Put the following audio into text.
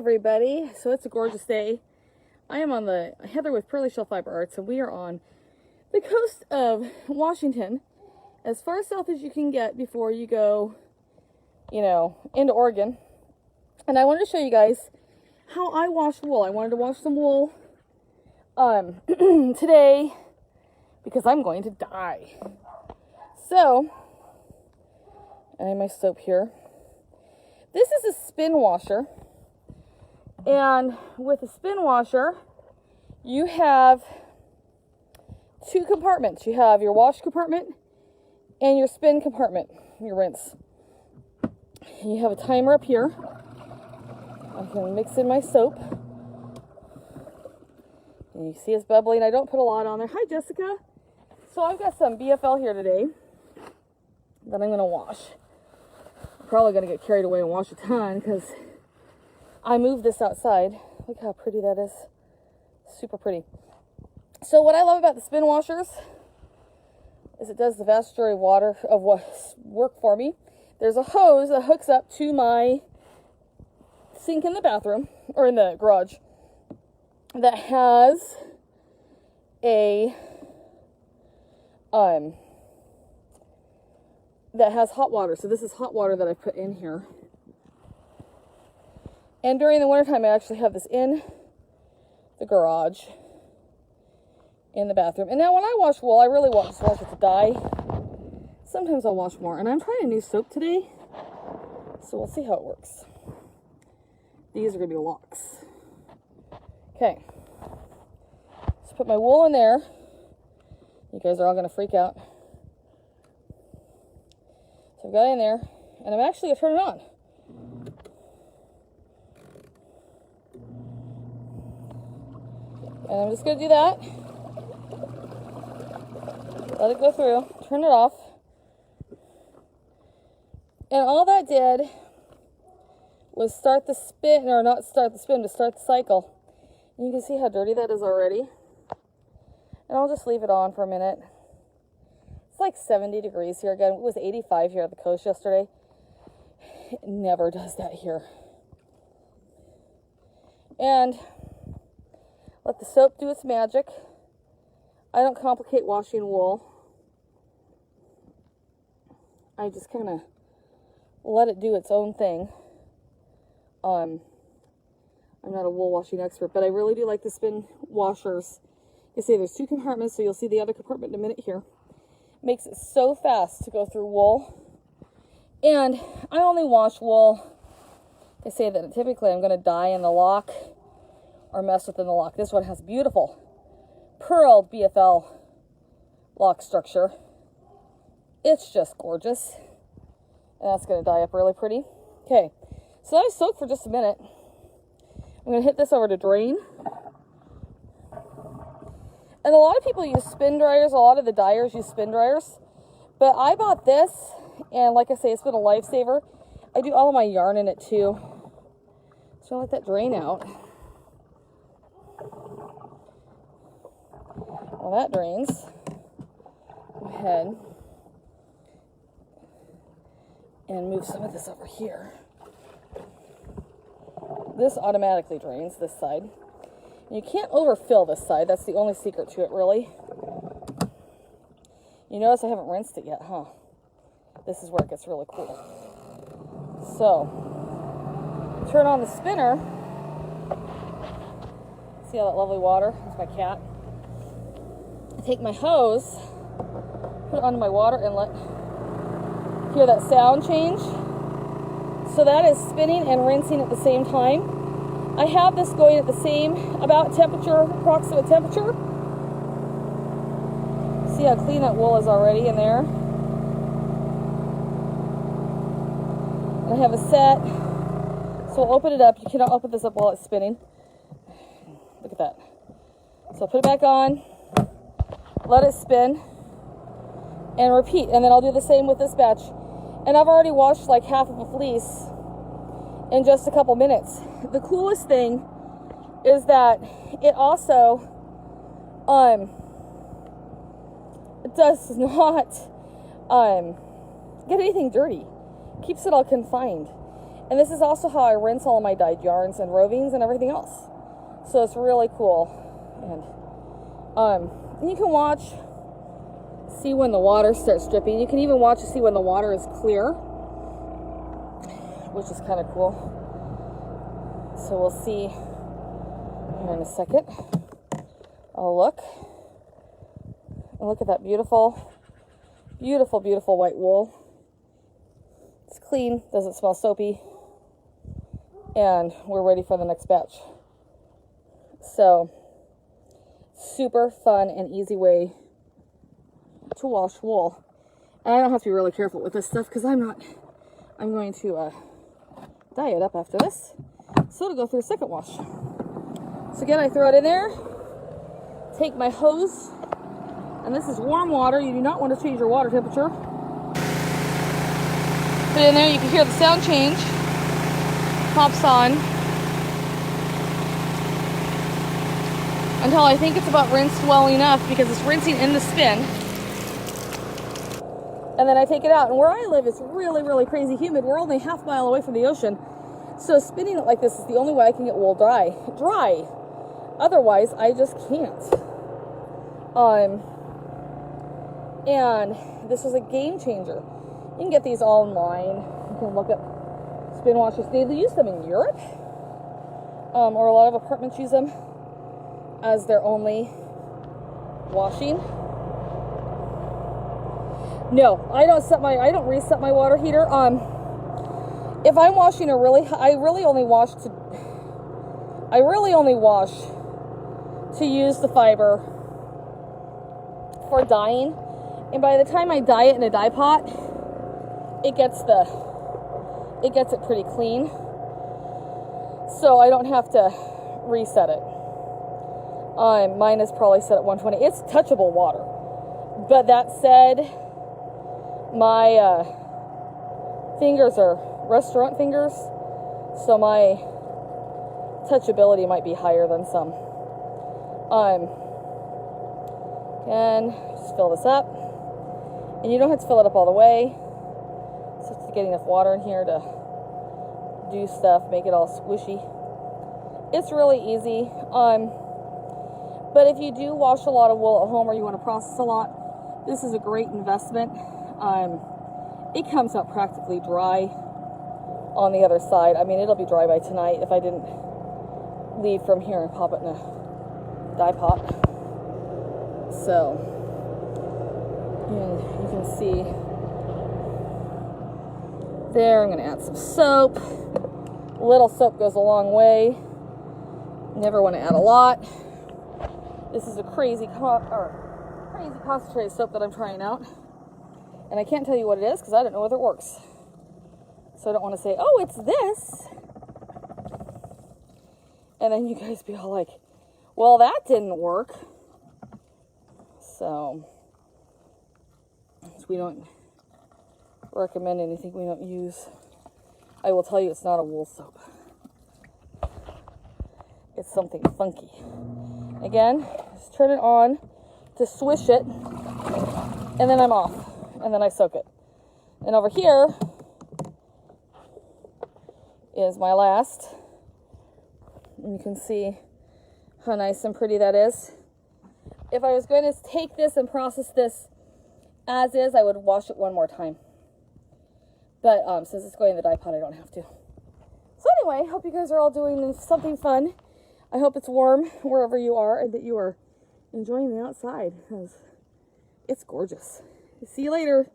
everybody. So it's a gorgeous day. I am on the Heather with Pearly Shell Fiber Arts, and we are on the coast of Washington, as far south as you can get before you go, into Oregon. And I wanted to show you guys how I wash wool. I wanted to wash some wool today because I'm going to die. So, I have my soap here. This is a spin washer. And with a spin washer, you have two compartments. You have your wash compartment and your spin compartment, your rinse. You have a timer up here. I can mix in my soap. And you see it's bubbling. I don't put a lot on there. Hi, Jessica. So I've got some BFL here today that I'm going to wash. I'm probably going to get carried away and wash a ton because I moved this outside. Look how pretty that is. Super pretty. So what I love about the spin washers is it does the vast majority of work for me. There's a hose that hooks up to my sink in the bathroom or in the garage that has hot water. So this is hot water that I put in here. And during the wintertime, I actually have this in the garage, in the bathroom. And now when I wash wool, I really just wash it to dye. Sometimes I'll wash more. And I'm trying a new soap today, so we'll see how it works. These are going to be locks. Okay. So put my wool in there. You guys are all going to freak out. So I've got it in there, and I'm actually going to turn it on. And I'm just going to do that. Let it go through. Turn it off. And all that did was start the spin, or not start the spin, but start the cycle. And you can see how dirty that is already. And I'll just leave it on for a minute. It's like 70 degrees here again. It was 85 here at the coast yesterday. It never does that here. And let the soap do its magic. I don't complicate washing wool. I just kind of let it do its own thing. I'm not a wool washing expert, but I really do like the spin washers. You see there's two compartments, so you'll see the other compartment in a minute here. Makes it so fast to go through wool. And I only wash wool. They say that typically I'm going to dye in the lock or mess within the lock. This one has beautiful pearled BFL lock structure. It's just gorgeous. And that's going to dye up really pretty. Okay, so let me soak for just a minute. I'm going to hit this over to drain. And a lot of people use spin dryers. A lot of the dyers use spin dryers. But I bought this, and like I say, it's been a lifesaver. I do all of my yarn in it too. So I let that drain out. While that drains, go ahead and move some of this over here. This automatically drains this side. You can't overfill this side. That's the only secret to it, really. You notice I haven't rinsed it yet, huh? This is where it gets really cool. So, turn on the spinner. See all that lovely water? That's my cat. I take my hose, put it onto my water inlet. Hear that sound change? So that is spinning and rinsing at the same time. I have this going at the same approximate temperature. See how clean that wool is already in there. And I have a set. So I'll open it up. You cannot open this up while it's spinning. Look at that. So I'll put it back on. Let it spin. And repeat. And then I'll do the same with this batch. And I've already washed like half of a fleece in just a couple minutes. The coolest thing is that it also it does not get anything dirty. Keeps it all confined. And this is also how I rinse all of my dyed yarns and rovings and everything else. So it's really cool. And you can watch, see when the water starts dripping. You can even watch to see when the water is clear, which is kind of cool. So we'll see here in a second. Oh, look. And look at that beautiful, beautiful, beautiful white wool. It's clean, doesn't smell soapy. And we're ready for the next batch. So, super fun and easy way to wash wool. And I don't have to be really careful with this stuff because I'm going to dye it up after this. So to go through a second wash. So again, I throw it in there, take my hose, and this is warm water. You do not want to change your water temperature. Put it in there, you can hear the sound change. Pops on. Until I think it's about rinsed well enough because it's rinsing in the spin. And then I take it out. And where I live is really, really crazy humid. We're only half a mile away from the ocean. So spinning it like this is the only way I can get wool dry. Otherwise, I just can't. And this was a game changer. You can get these all online. You can look up spin washers. They use them in Europe. Or a lot of apartments use them as their only washing. No, I don't reset my water heater. If I'm washing I really only wash to use the fiber for dyeing. And by the time I dye it in a dye pot, it gets it pretty clean. So I don't have to reset it. Mine is probably set at 120. It's touchable water. But that said, my fingers are restaurant fingers, so my touchability might be higher than some. And just fill this up. And you don't have to fill it up all the way. So to get enough water in here to do stuff, make it all squishy. It's really easy. But if you do wash a lot of wool at home or you want to process a lot, this is a great investment. It comes out practically dry on the other side. I mean, it'll be dry by tonight if I didn't leave from here and pop it in a dye pot. So, and you can see there. I'm going to add some soap. A little soap goes a long way. Never want to add a lot. This is a crazy concentrated soap that I'm trying out. And I can't tell you what it is because I don't know whether it works. So I don't want to say, oh, it's this. And then you guys be all like, well, that didn't work. So we don't recommend anything we don't use. I will tell you it's not a wool soap. It's something funky. Again, just turn it on to swish it, and then I'm off. And then I soak it. And over here is my last. And you can see how nice and pretty that is. If I was going to take this and process this as is, I would wash it one more time. But since it's going in the dye pot, I don't have to. So anyway, hope you guys are all doing something fun. I hope it's warm wherever you are and that you are enjoying the outside because it's gorgeous. See you later.